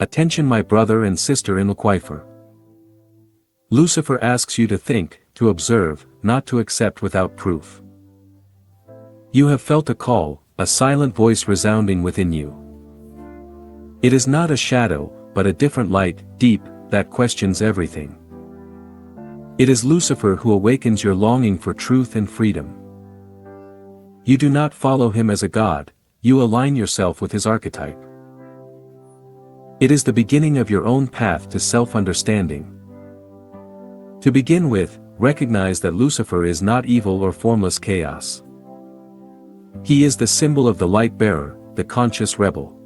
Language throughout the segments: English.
Attention my brother and sister in Lucifer. Lucifer asks you to think, to observe, not to accept without proof. You have felt a call, a silent voice resounding within you. It is not a shadow, but a different light, deep, that questions everything. It is Lucifer who awakens your longing for truth and freedom. You do not follow him as a god, you align yourself with his archetype. It is the beginning of your own path to self-understanding. To begin with, recognize that Lucifer is not evil or formless chaos. He is the symbol of the light bearer, the conscious rebel.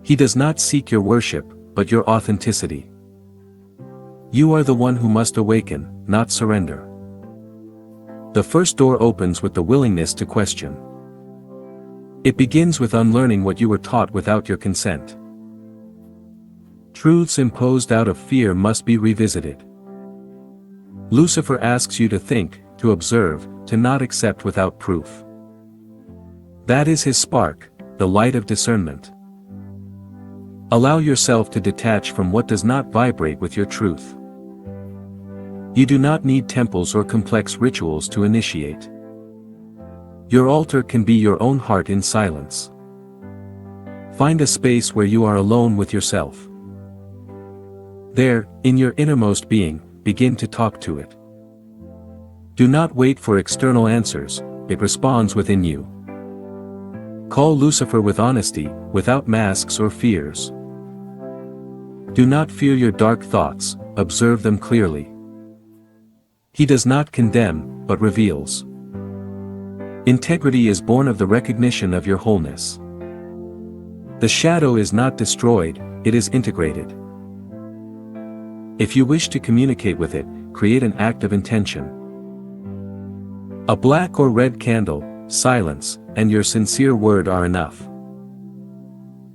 He does not seek your worship, but your authenticity. You are the one who must awaken, not surrender. The first door opens with the willingness to question. It begins with unlearning what you were taught without your consent. Truths imposed out of fear must be revisited. Lucifer asks you to think, to observe, to not accept without proof. That is his spark, the light of discernment. Allow yourself to detach from what does not vibrate with your truth. You do not need temples or complex rituals to initiate. Your altar can be your own heart in silence. Find a space where you are alone with yourself. There, in your innermost being, begin to talk to it. Do not wait for external answers, it responds within you. Call Lucifer with honesty, without masks or fears. Do not fear your dark thoughts, observe them clearly. He does not condemn, but reveals. Integrity is born of the recognition of your wholeness. The shadow is not destroyed, it is integrated. If you wish to communicate with it, create an act of intention. A black or red candle, silence, and your sincere word are enough.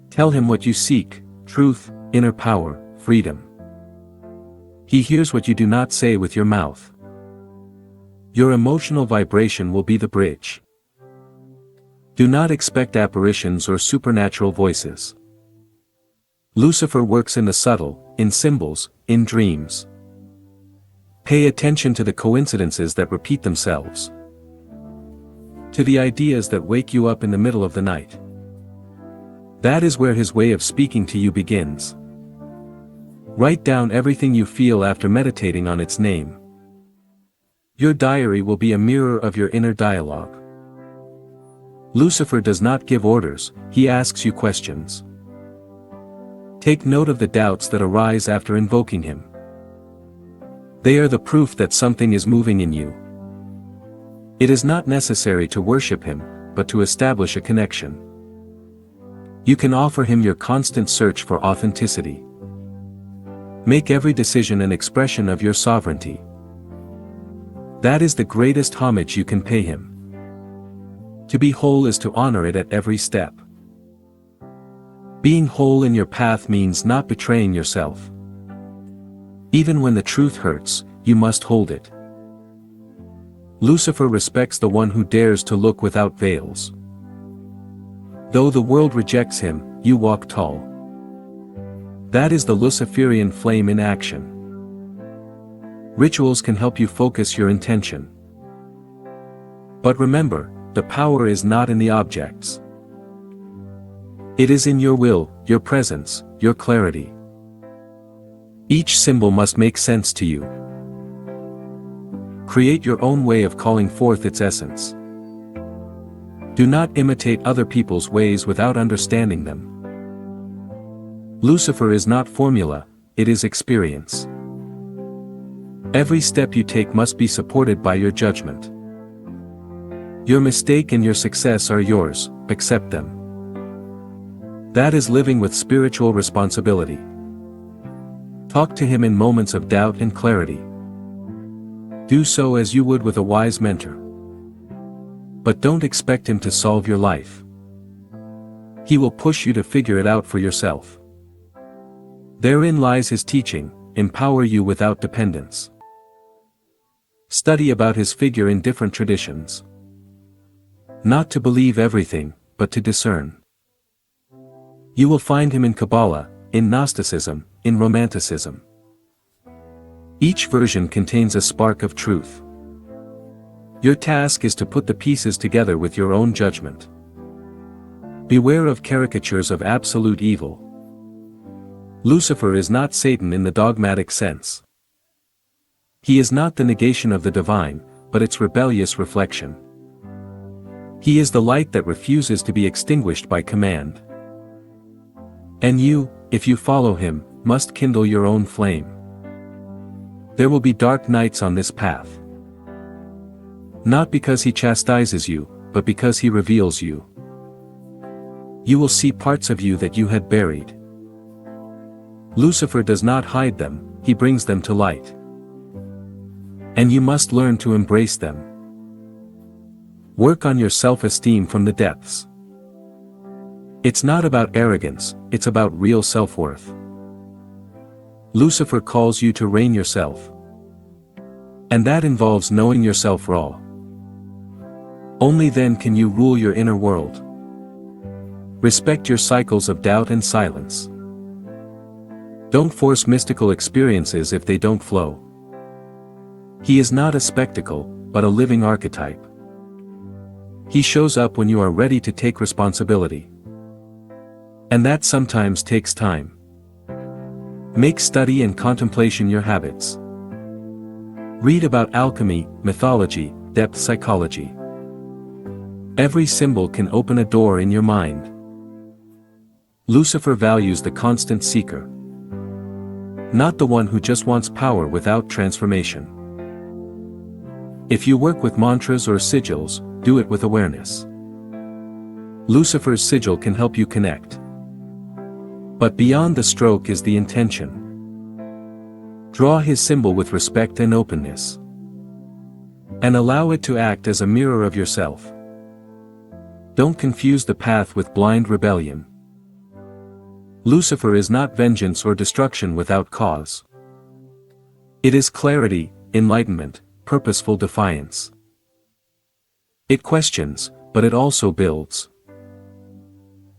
Tell him what you seek, truth, inner power, freedom. He hears what you do not say with your mouth. Your emotional vibration will be the bridge. Do not expect apparitions or supernatural voices. Lucifer works in the subtle, in symbols, in dreams. Pay attention to the coincidences that repeat themselves. To the ideas that wake you up in the middle of the night. That is where his way of speaking to you begins. Write down everything you feel after meditating on its name. Your diary will be a mirror of your inner dialogue. Lucifer does not give orders, he asks you questions. Take note of the doubts that arise after invoking him. They are the proof that something is moving in you. It is not necessary to worship him, but to establish a connection. You can offer him your constant search for authenticity. Make every decision an expression of your sovereignty. That is the greatest homage you can pay him. To be whole is to honor it at every step. Being whole in your path means not betraying yourself. Even when the truth hurts, you must hold it. Lucifer respects the one who dares to look without veils. Though the world rejects him, you walk tall. That is the Luciferian flame in action. Rituals can help you focus your intention. But remember, the power is not in the objects. It is in your will, your presence, your clarity. Each symbol must make sense to you. Create your own way of calling forth its essence. Do not imitate other people's ways without understanding them. Lucifer is not formula, it is experience. Every step you take must be supported by your judgment. Your mistake and your success are yours, accept them. That is living with spiritual responsibility. Talk to him in moments of doubt and clarity. Do so as you would with a wise mentor. But don't expect him to solve your life. He will push you to figure it out for yourself. Therein lies his teaching, empower you without dependence. Study about his figure in different traditions. Not to believe everything, but to discern. You will find him in Kabbalah, in Gnosticism, in Romanticism. Each version contains a spark of truth. Your task is to put the pieces together with your own judgment. Beware of caricatures of absolute evil. Lucifer is not Satan in the dogmatic sense. He is not the negation of the divine, but its rebellious reflection. He is the light that refuses to be extinguished by command. And you, if you follow him, must kindle your own flame. There will be dark nights on this path. Not because he chastises you, but because he reveals you. You will see parts of you that you had buried. Lucifer does not hide them, he brings them to light. And you must learn to embrace them. Work on your self-esteem from the depths. It's not about arrogance, it's about real self-worth. Lucifer calls you to reign yourself. And that involves knowing yourself raw. Only then can you rule your inner world. Respect your cycles of doubt and silence. Don't force mystical experiences if they don't flow. He is not a spectacle, but a living archetype. He shows up when you are ready to take responsibility. And that sometimes takes time. Make study and contemplation your habits. Read about alchemy, mythology, depth psychology. Every symbol can open a door in your mind. Lucifer values the constant seeker. Not the one who just wants power without transformation. If you work with mantras or sigils, do it with awareness. Lucifer's sigil can help you connect. But beyond the stroke is the intention. Draw his symbol with respect and openness. And allow it to act as a mirror of yourself. Don't confuse the path with blind rebellion. Lucifer is not vengeance or destruction without cause. It is clarity, enlightenment, purposeful defiance. It questions, but it also builds.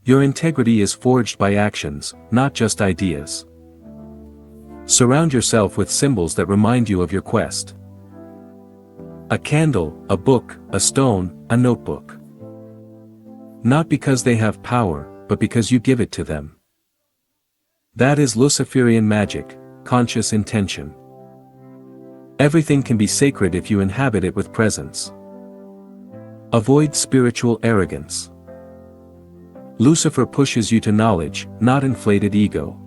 Your integrity is forged by actions, not just ideas. Surround yourself with symbols that remind you of your quest. A candle, a book, a stone, a notebook. Not because they have power, but because you give it to them. That is Luciferian magic, conscious intention. Everything can be sacred if you inhabit it with presence. Avoid spiritual arrogance. Lucifer pushes you to knowledge, not inflated ego.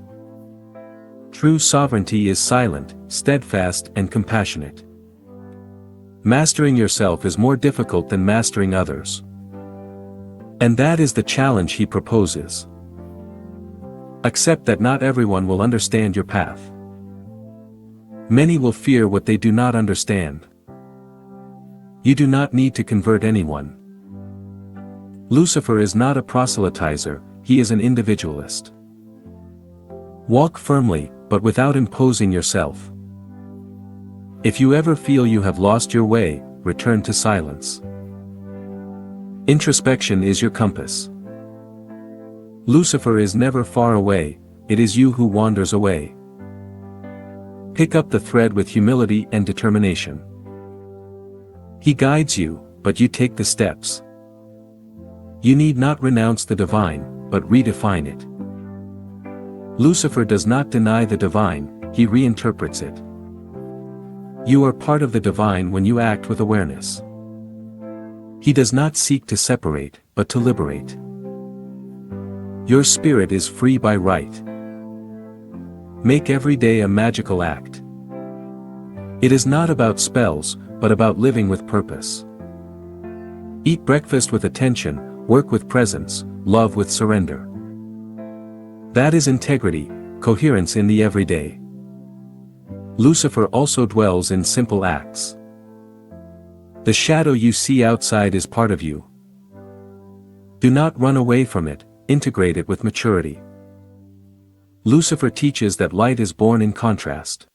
True sovereignty is silent, steadfast, and compassionate. Mastering yourself is more difficult than mastering others. And that is the challenge he proposes. Accept that not everyone will understand your path. Many will fear what they do not understand. You do not need to convert anyone. Lucifer is not a proselytizer, he is an individualist. Walk firmly, but without imposing yourself. If you ever feel you have lost your way, return to silence. Introspection is your compass. Lucifer is never far away, it is you who wanders away. Pick up the thread with humility and determination. He guides you, but you take the steps. You need not renounce the divine, but redefine it. Lucifer does not deny the divine, he reinterprets it. You are part of the divine when you act with awareness. He does not seek to separate, but to liberate. Your spirit is free by right. Make every day a magical act. It is not about spells, but about living with purpose. Eat breakfast with attention, work with presence, love with surrender. That is integrity, coherence in the everyday. Lucifer also dwells in simple acts. The shadow you see outside is part of you. Do not run away from it, integrate it with maturity. Lucifer teaches that light is born in contrast.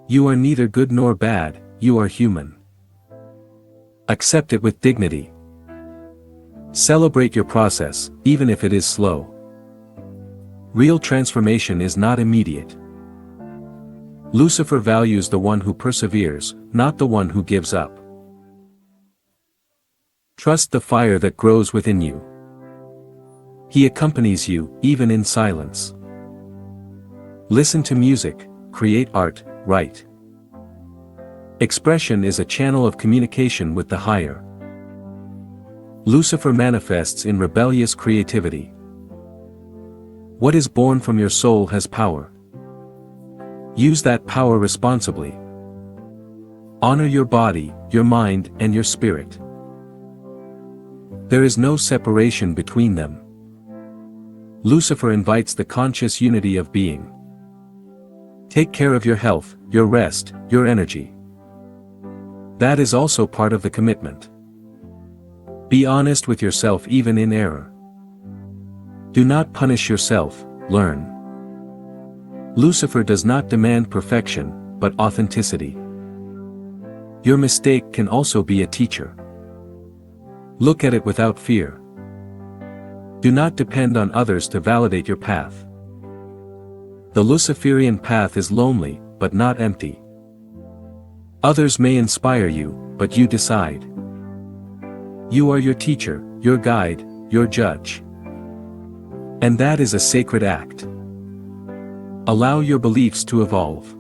You are neither good nor bad, you are human. Accept it with dignity. Celebrate your process, even if it is slow. Real transformation is not immediate. Lucifer values the one who perseveres, not the one who gives up. Trust the fire that grows within you. He accompanies you, even in silence. Listen to music, create art, write. Expression is a channel of communication with the higher. Lucifer manifests in rebellious creativity. What is born from your soul has power. Use that power responsibly. Honor your body, your mind, and your spirit. There is no separation between them. Lucifer invites the conscious unity of being. Take care of your health, your rest, your energy. That is also part of the commitment. Be honest with yourself even in error. Do not punish yourself, learn. Lucifer does not demand perfection, but authenticity. Your mistake can also be a teacher. Look at it without fear. Do not depend on others to validate your path. The Luciferian path is lonely, but not empty. Others may inspire you, but you decide. You are your teacher, your guide, your judge. And that is a sacred act. Allow your beliefs to evolve.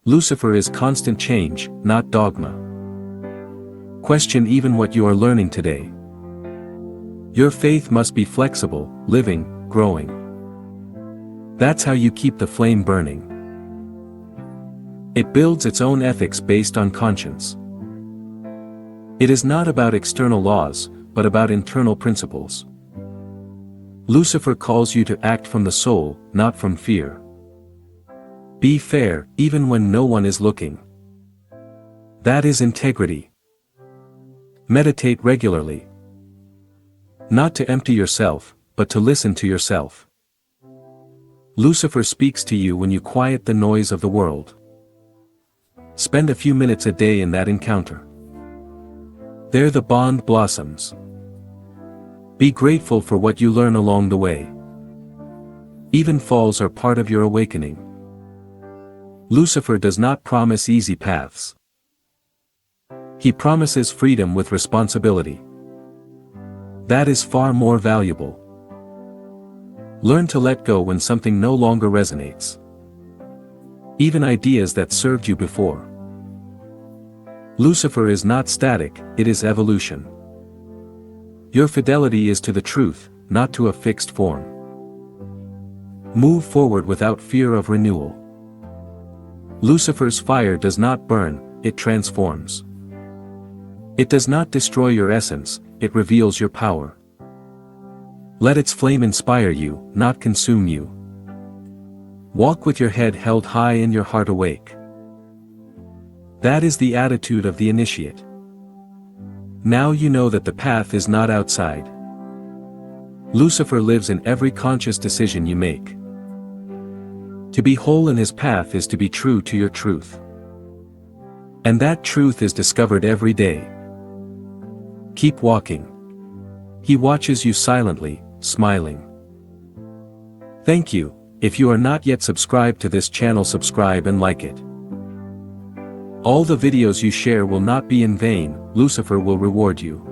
Lucifer is constant change, not dogma. Question even what you are learning today. Your faith must be flexible, living, growing. That's how you keep the flame burning. It builds its own ethics based on conscience. It is not about external laws, but about internal principles. Lucifer calls you to act from the soul, not from fear. Be fair, even when no one is looking. That is integrity. Meditate regularly. Not to empty yourself, but to listen to yourself. Lucifer speaks to you when you quiet the noise of the world. Spend a few minutes a day in that encounter. There the bond blossoms. Be grateful for what you learn along the way. Even falls are part of your awakening. Lucifer does not promise easy paths. He promises freedom with responsibility. That is far more valuable. Learn to let go when something no longer resonates. Even ideas that served you before. Lucifer is not static, it is evolution. Your fidelity is to the truth, not to a fixed form. Move forward without fear of renewal. Lucifer's fire does not burn, it transforms. It does not destroy your essence, it reveals your power. Let its flame inspire you, not consume you. Walk with your head held high and your heart awake. That is the attitude of the initiate. Now you know that the path is not outside. Lucifer lives in every conscious decision you make. To be whole in his path is to be true to your truth. And that truth is discovered every day. Keep walking. He watches you silently, smiling. Thank you. If you are not yet subscribed to this channel, subscribe and like it. All the videos you share will not be in vain, Lucifer will reward you.